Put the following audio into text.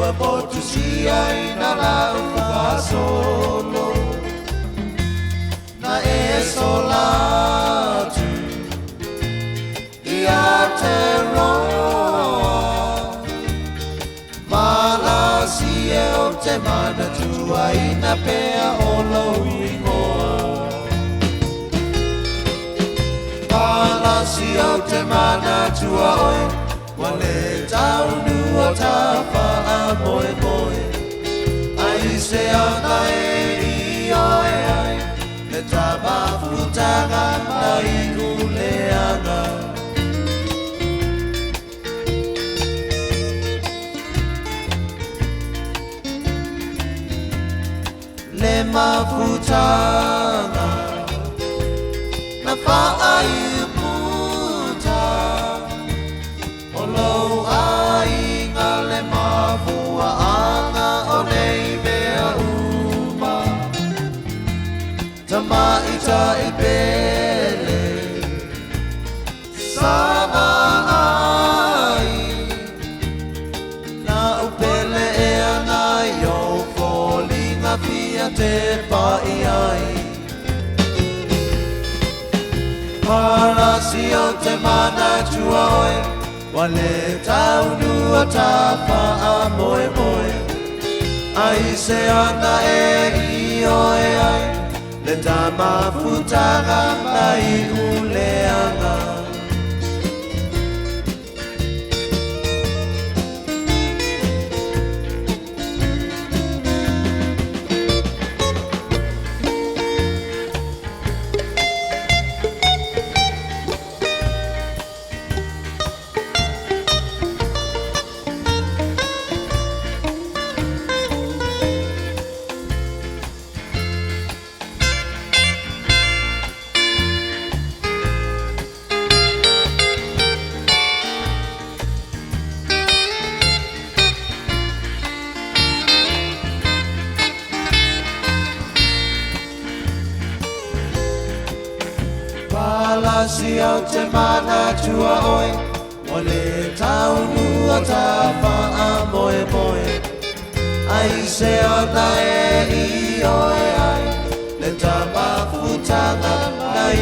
a motu si ai na la uka solo na e solatu I Aotearoa Malasi e o te mana tua I na pea o lau ingoa Malasi o te mana tua oe Wale taunu o ta wha moe moe Ai se ana e I oe ai Le ta mawhutanga mai uleanga Le mawhutanga Na whaai puta O lou ai ngā le mawhua anga o nei mea uma Tamaita I pele Sama ai Na upele e anai o fōlinga pia te pai ai Marasi o te mana tua oe Wale taunu o ta wha moe moe Ai se ana e I oe ai Le ta mawhutanga mai uleanga Palasi au te mana tua oe Wale taunu o ta wha moe moe Ai se ana e I oe ai Le ta mawhutanga mai